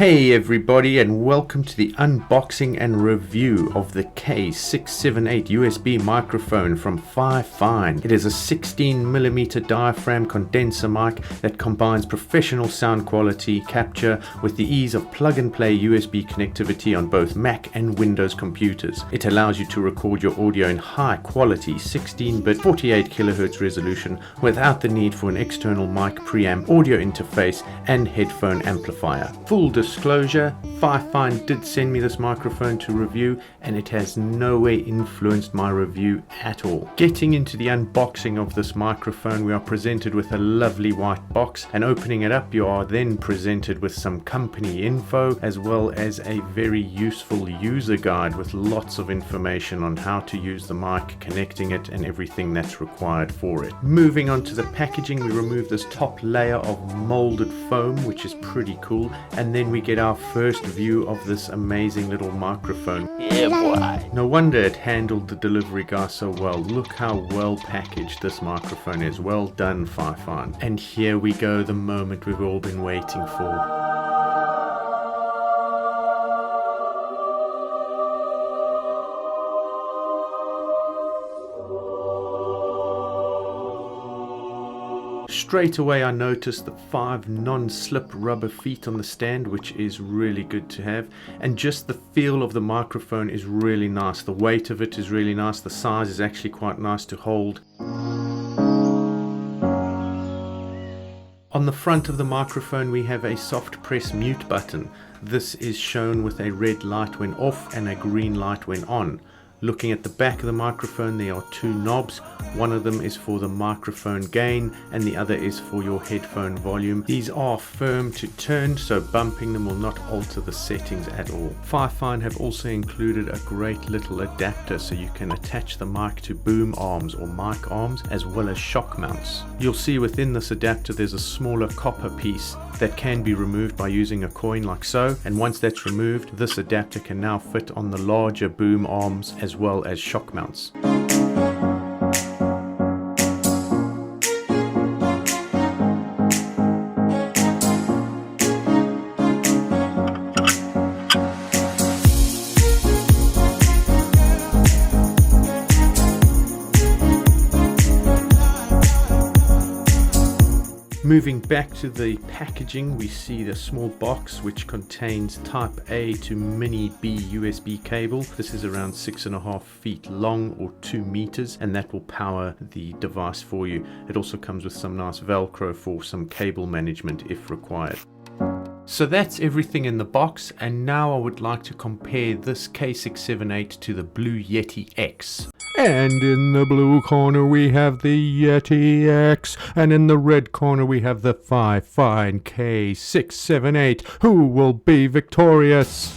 Hey everybody, and welcome to the unboxing and review of the K678 USB microphone from Fifine. It is a 16mm diaphragm condenser mic that combines professional sound quality capture with the ease of plug-and-play USB connectivity on both Mac and Windows computers. It allows you to record your audio in high-quality 16-bit 48kHz resolution without the need for an external mic preamp, audio interface, and headphone amplifier. Full disclosure, Fifine did send me this microphone to review, and it has no way influenced my review at all. Getting into the unboxing of this microphone, we are presented with a lovely white box, and opening it up you are then presented with some company info as well as a very useful user guide with lots of information on how to use the mic, connecting it, and everything that's required for it. Moving on to the packaging, we remove this top layer of molded foam, which is pretty cool, and then we get our first view of this amazing little microphone. Yeah, boy. No wonder it handled the delivery guy so well. Look how well packaged this microphone is. Well done, Fifine. And here we go, the moment we've all been waiting for. Straight away I noticed the 5 non-slip rubber feet on the stand, which is really good to have, and just the feel of the microphone is really nice. The weight of it is really nice. The size is actually quite nice to hold. On the front of the microphone we have a soft press mute button. This is shown with a red light when off and a green light when on. Looking at the back of the microphone, there are 2 knobs. One of them is for the microphone gain and the other is for your headphone volume. These are firm to turn, so bumping them will not alter the settings at all. Fifine have also included a great little adapter so you can attach the mic to boom arms or mic arms as well as shock mounts. You'll see within this adapter there's a smaller copper piece that can be removed by using a coin like so, and once that's removed, this adapter can now fit on the larger boom arms as well as shock mounts. Moving back to the packaging, we see the small box which contains type A to mini B USB cable. This is around 6.5 feet long or 2 meters, and that will power the device for you. It also comes with some nice Velcro for some cable management if required. So that's everything in the box, and now I would like to compare this K678 to the Blue Yeti X. And in the blue corner we have the Yeti X, and in the red corner we have the Fifine K678. Who will be victorious?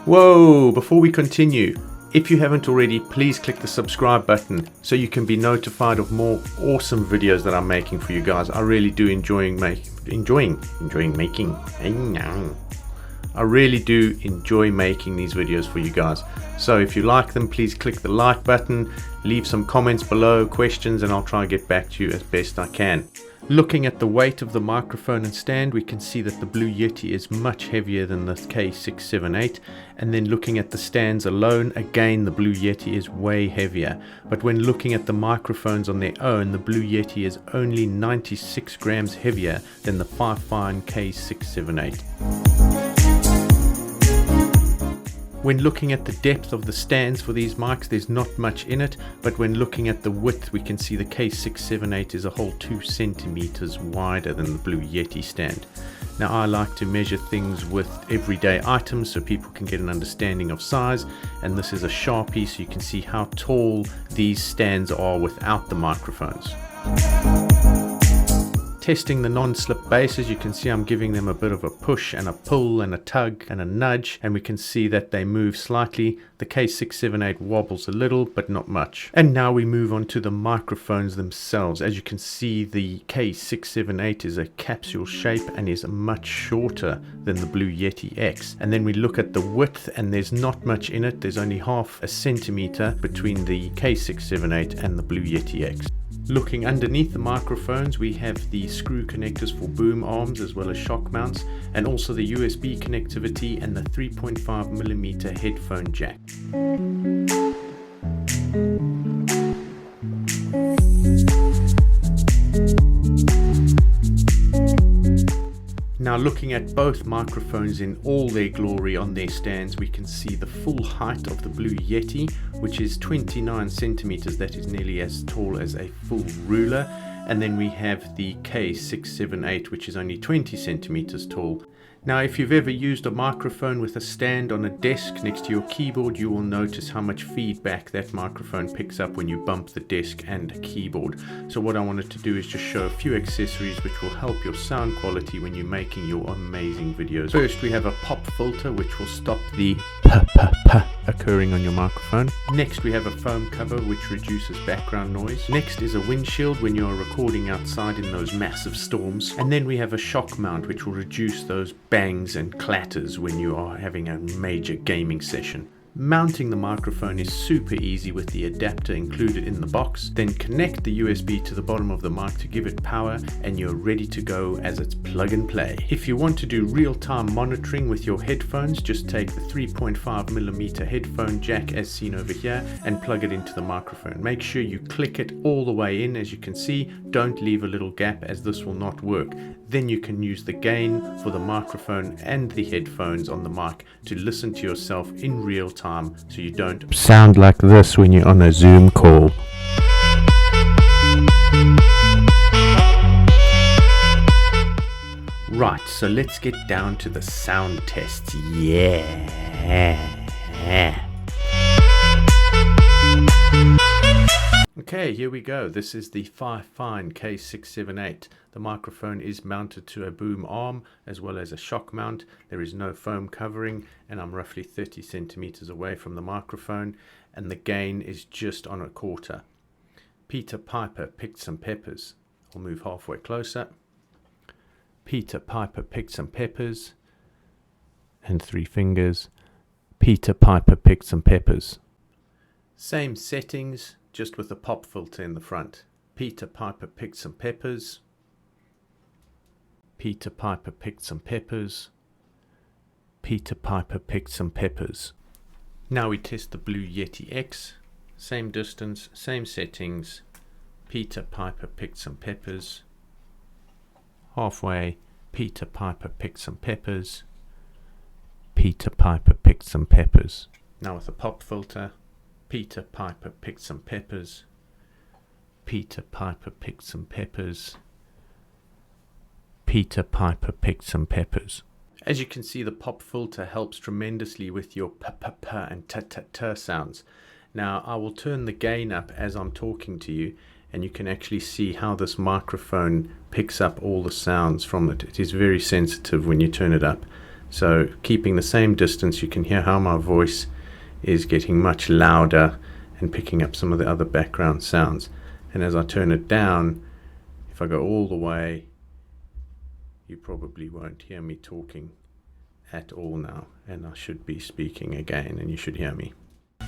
Whoa, before we continue, if you haven't already, please click the subscribe button so you can be notified of more awesome videos that I'm making for you guys. I really do enjoy making these videos for you guys. So if you like them, please click the like button, leave some comments below, questions, and I'll try and get back to you as best I can. Looking at the weight of the microphone and stand, we can see that the Blue Yeti is much heavier than the K678, and then looking at the stands alone, again the Blue Yeti is way heavier. But when looking at the microphones on their own, the Blue Yeti is only 96 grams heavier than the Fifine K678. When looking at the depth of the stands for these mics, there's not much in it, but when looking at the width, we can see the K678 is a whole 2 centimeters wider than the Blue Yeti stand. Now I like to measure things with everyday items so people can get an understanding of size, and this is a Sharpie so you can see how tall these stands are without the microphones. Testing the non-slip bass, as you can see I'm giving them a bit of a push and a pull and a tug and a nudge, and we can see that they move slightly. The K678 wobbles a little but not much. And now we move on to the microphones themselves. As you can see, the K678 is a capsule shape and is much shorter than the Blue Yeti X. And then we look at the width and there's not much in it. There's only half a centimeter between the K678 and the Blue Yeti X. Looking underneath the microphones, we have the screw connectors for boom arms as well as shock mounts, and also the USB connectivity and the 3.5mm headphone jack. Now looking at both microphones in all their glory on their stands, we can see the full height of the Blue Yeti, which is 29 centimeters. That is nearly as tall as a full ruler. And then we have the K678, which is only 20 centimeters tall. Now if you've ever used a microphone with a stand on a desk next to your keyboard, you will notice how much feedback that microphone picks up when you bump the desk and keyboard. So what I wanted to do is just show a few accessories which will help your sound quality when you're making your amazing videos. First we have a pop filter which will stop the pa occurring on your microphone. Next we have a foam cover which reduces background noise. Next is a windshield when you are recording outside in those massive storms. And then we have a shock mount which will reduce those bangs and clatters when you are having a major gaming session. Mounting the microphone is super easy with the adapter included in the box. Then connect the USB to the bottom of the mic to give it power, and you're ready to go as it's plug and play. If you want to do real-time monitoring with your headphones, just take the 3.5mm headphone jack as seen over here and plug it into the microphone. Make sure you click it all the way in. As you can see, don't leave a little gap as this will not work. Then you can use the gain for the microphone and the headphones on the mic to listen to yourself in real time so you don't sound like this when you're on a Zoom call. Right, so let's get down to the sound tests. Yeah. Okay, here we go. This is the Fifine K678. The microphone is mounted to a boom arm as well as a shock mount. There is no foam covering, and I'm roughly 30 centimeters away from the microphone, and the gain is just on a quarter. Peter Piper picked some peppers. I'll move halfway closer. Peter Piper picked some peppers, and 3 fingers. Peter Piper picked some peppers. Same settings, just with a pop filter in the front. Peter Piper picked some peppers. Peter Piper picked some peppers. Peter Piper picked some peppers. Now we test the Blue Yeti X. Same distance, same settings. Peter Piper picked some peppers. Halfway. Peter Piper picked some peppers. Peter Piper picked some peppers. Now with a pop filter. Peter Piper picked some peppers. Peter Piper picked some peppers. Peter Piper picked some peppers. As you can see, the pop filter helps tremendously with your pa and ta sounds. Now I will turn the gain up as I'm talking to you, and you can actually see how this microphone picks up all the sounds from it. It is very sensitive when you turn it up. So keeping the same distance, you can hear how my voice is getting much louder and picking up some of the other background sounds. And as I turn it down, if I go all the way, you probably won't hear me talking at all now, and I should be speaking again and you should hear me.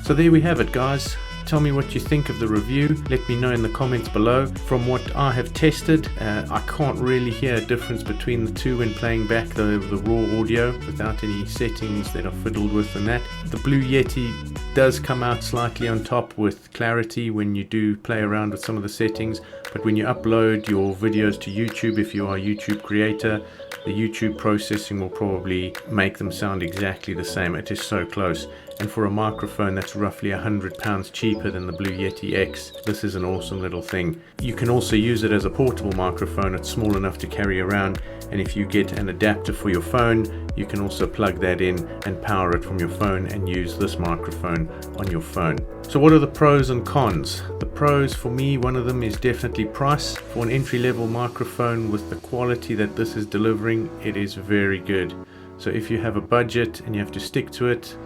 So there we have it, guys. Tell me what you think of the review. Let me know in the comments below. From what I have tested, I can't really hear a difference between the two when playing back the raw audio without any settings that are fiddled with and that. The Blue Yeti does come out slightly on top with clarity when you do play around with some of the settings, but when you upload your videos to YouTube, if you are a YouTube creator, the YouTube processing will probably make them sound exactly the same. It is so close, and for a microphone that's roughly £100 cheaper than the Blue Yeti X, this is an awesome little thing. You can also use it as a portable microphone. It's small enough to carry around, and if you get an adapter for your phone, you can also plug that in and power it from your phone and use this microphone on your phone. So what are the pros and cons? The pros for me, one of them is definitely price. For an entry-level microphone with the quality that this is delivering, it is very good. So if you have a budget and you have to stick to it,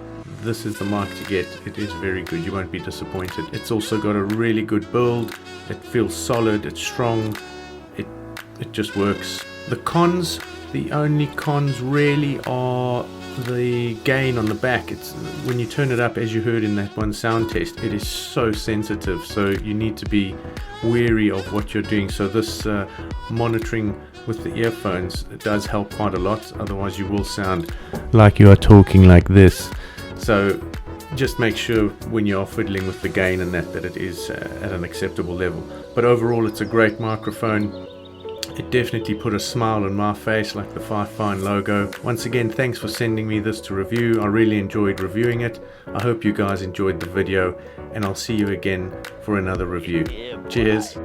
this is the mic to get. It is very good. You won't be disappointed. It's also got a really good build. It feels solid. It's strong. It just works. The cons, the only cons really are the gain on the back. It's when you turn it up, as you heard in that one sound test, it is so sensitive, so you need to be wary of what you're doing. So this monitoring with the earphones, it does help quite a lot, otherwise you will sound like you are talking like this. So just make sure when you are fiddling with the gain and that it is at an acceptable level. But overall, it's a great microphone. It definitely put a smile on my face, like the Fifine logo. Once again, thanks for sending me this to review. I really enjoyed reviewing it. I hope you guys enjoyed the video, and I'll see you again for another review. Cheers.